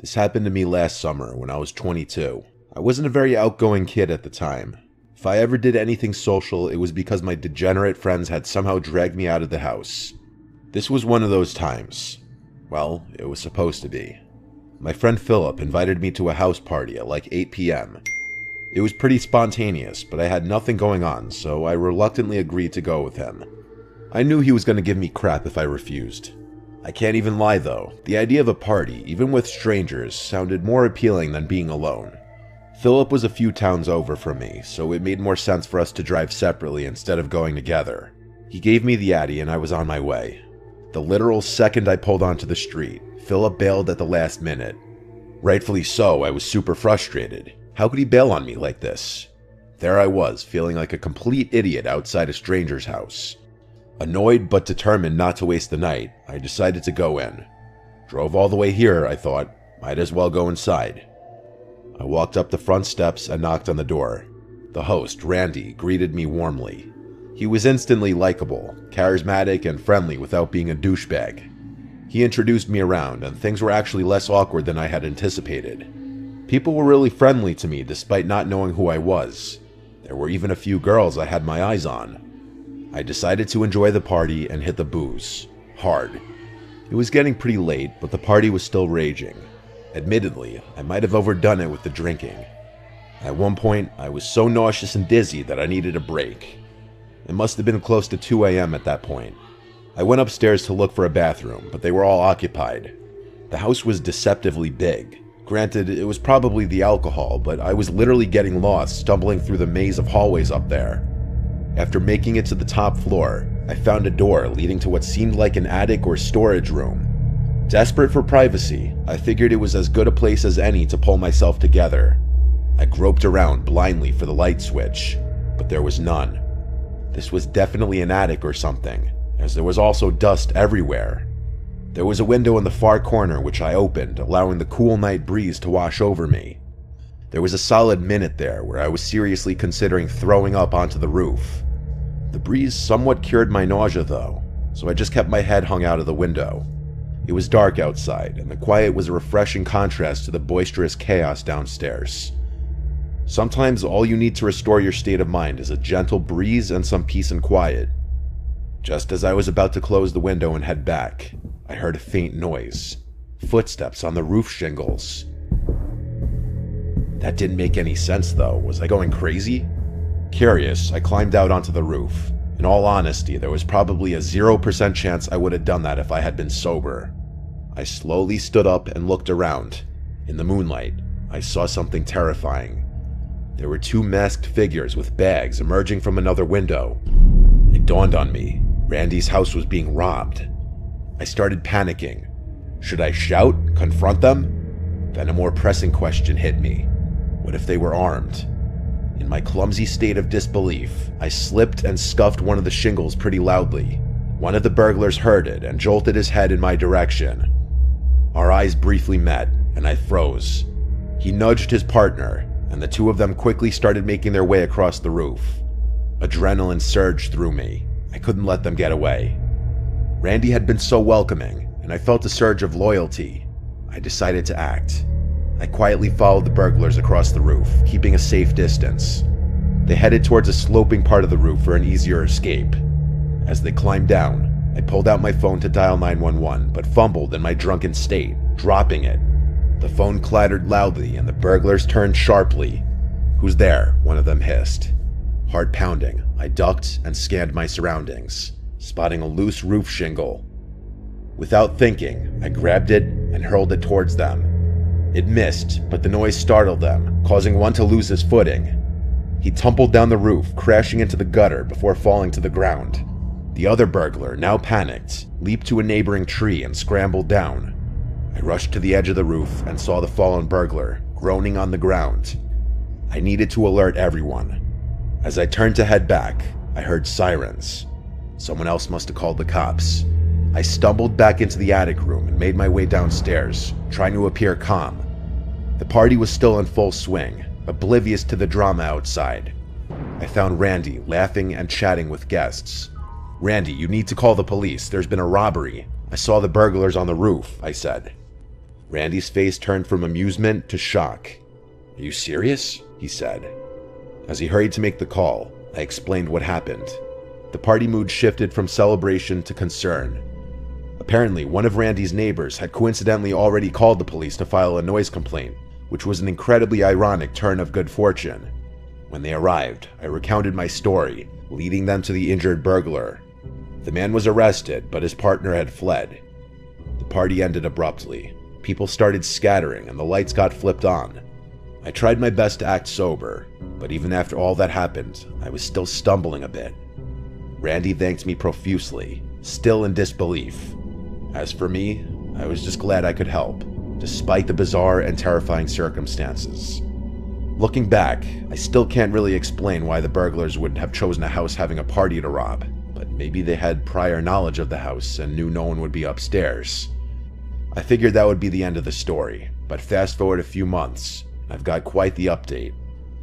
This happened to me last summer when I was 22. I wasn't a very outgoing kid at the time. If I ever did anything social, it was because my degenerate friends had somehow dragged me out of the house. This was one of those times. Well, it was supposed to be. My friend Philip invited me to a house party at like 8 p.m. It was pretty spontaneous, but I had nothing going on, so I reluctantly agreed to go with him. I knew he was going to give me crap if I refused. I can't even lie though, the idea of a party, even with strangers, sounded more appealing than being alone. Philip was a few towns over from me, so it made more sense for us to drive separately instead of going together. He gave me the Addy and I was on my way. The literal second I pulled onto the street, Philip bailed at the last minute. Rightfully so, I was super frustrated. How could he bail on me like this? There I was, feeling like a complete idiot outside a stranger's house. Annoyed but determined not to waste the night, I decided to go in. Drove all the way here, I thought, might as well go inside. I walked up the front steps and knocked on the door. The host, Randy, greeted me warmly. He was instantly likable, charismatic, and friendly without being a douchebag. He introduced me around, and things were actually less awkward than I had anticipated. People were really friendly to me despite not knowing who I was. There were even a few girls I had my eyes on. I decided to enjoy the party and hit the booze. Hard. It was getting pretty late, but the party was still raging. Admittedly, I might have overdone it with the drinking. At one point, I was so nauseous and dizzy that I needed a break. It must have been close to 2 a.m. at that point. I went upstairs to look for a bathroom, but they were all occupied. The house was deceptively big. Granted, it was probably the alcohol, but I was literally getting lost stumbling through the maze of hallways up there. After making it to the top floor, I found a door leading to what seemed like an attic or storage room. Desperate for privacy, I figured it was as good a place as any to pull myself together. I groped around blindly for the light switch, but there was none. This was definitely an attic or something, as there was also dust everywhere. There was a window in the far corner which I opened, allowing the cool night breeze to wash over me. There was a solid minute there where I was seriously considering throwing up onto the roof. The breeze somewhat cured my nausea though, so I just kept my head hung out of the window. It was dark outside, and the quiet was a refreshing contrast to the boisterous chaos downstairs. Sometimes all you need to restore your state of mind is a gentle breeze and some peace and quiet. Just as I was about to close the window and head back, I heard a faint noise. Footsteps on the roof shingles. That didn't make any sense though. Was I going crazy? Curious, I climbed out onto the roof. In all honesty, there was probably a 0% chance I would have done that if I had been sober. I slowly stood up and looked around. In the moonlight, I saw something terrifying. There were 2 masked figures with bags emerging from another window. It dawned on me. Randy's house was being robbed. I started panicking. Should I shout? Confront them? Then a more pressing question hit me. What if they were armed? In my clumsy state of disbelief, I slipped and scuffed one of the shingles pretty loudly. One of the burglars heard it and jolted his head in my direction. Our eyes briefly met, and I froze. He nudged his partner, and the 2 of them quickly started making their way across the roof. Adrenaline surged through me. I couldn't let them get away. Randy had been so welcoming, and I felt a surge of loyalty. I decided to act. I quietly followed the burglars across the roof, keeping a safe distance. They headed towards a sloping part of the roof for an easier escape. As they climbed down, I pulled out my phone to dial 911, but fumbled in my drunken state, dropping it. The phone clattered loudly and the burglars turned sharply. "Who's there?" one of them hissed. Heart pounding, I ducked and scanned my surroundings, spotting a loose roof shingle. Without thinking, I grabbed it and hurled it towards them. It missed, but the noise startled them, causing one to lose his footing. He tumbled down the roof, crashing into the gutter before falling to the ground. The other burglar, now panicked, leaped to a neighboring tree and scrambled down. I rushed to the edge of the roof and saw the fallen burglar, groaning on the ground. I needed to alert everyone. As I turned to head back, I heard sirens. Someone else must have called the cops. I stumbled back into the attic room and made my way downstairs, trying to appear calm. The party was still in full swing, oblivious to the drama outside. I found Randy laughing and chatting with guests. "Randy, you need to call the police. There's been a robbery. I saw the burglars on the roof," I said. Randy's face turned from amusement to shock. "Are you serious?" he said. As he hurried to make the call, I explained what happened. The party mood shifted from celebration to concern. Apparently, one of Randy's neighbors had coincidentally already called the police to file a noise complaint, which was an incredibly ironic turn of good fortune. When they arrived, I recounted my story, leading them to the injured burglar. The man was arrested, but his partner had fled. The party ended abruptly. People started scattering and the lights got flipped on. I tried my best to act sober, but even after all that happened, I was still stumbling a bit. Randy thanked me profusely, still in disbelief. As for me, I was just glad I could help, despite the bizarre and terrifying circumstances. Looking back, I still can't really explain why the burglars would have chosen a house having a party to rob, but maybe they had prior knowledge of the house and knew no one would be upstairs. I figured that would be the end of the story, but fast forward a few months, and I've got quite the update.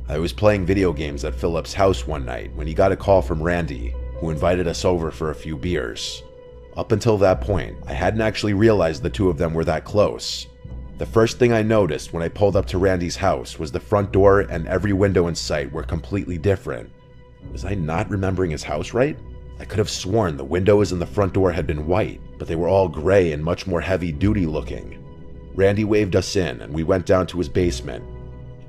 I was playing video games at Philip's house one night when he got a call from Randy, who invited us over for a few beers. Up until that point, I hadn't actually realized the two of them were that close. The first thing I noticed when I pulled up to Randy's house was the front door and every window in sight were completely different. Was I not remembering his house right? I could have sworn the windows and the front door had been white, but they were all gray and much more heavy-duty looking. Randy waved us in and we went down to his basement.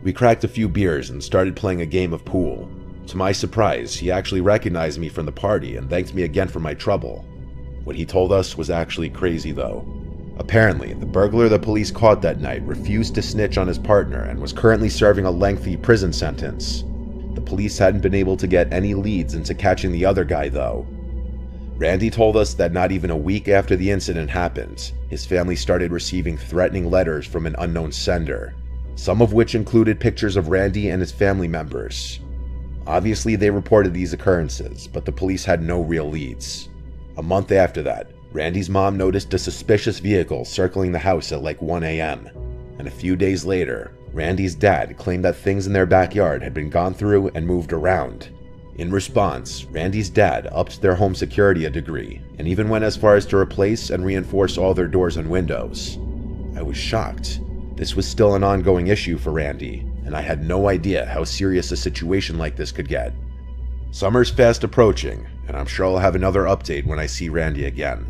We cracked a few beers and started playing a game of pool. To my surprise, he actually recognized me from the party and thanked me again for my trouble. What he told us was actually crazy though. Apparently, the burglar the police caught that night refused to snitch on his partner and was currently serving a lengthy prison sentence. The police hadn't been able to get any leads into catching the other guy though. Randy told us that not even a week after the incident happened, his family started receiving threatening letters from an unknown sender, some of which included pictures of Randy and his family members. Obviously, they reported these occurrences, but the police had no real leads. A month after that, Randy's mom noticed a suspicious vehicle circling the house at like 1 a.m. And a few days later, Randy's dad claimed that things in their backyard had been gone through and moved around. In response, Randy's dad upped their home security a degree and even went as far as to replace and reinforce all their doors and windows. I was shocked. This was still an ongoing issue for Randy, and I had no idea how serious a situation like this could get. Summer's fast approaching, and I'm sure I'll have another update when I see Randy again.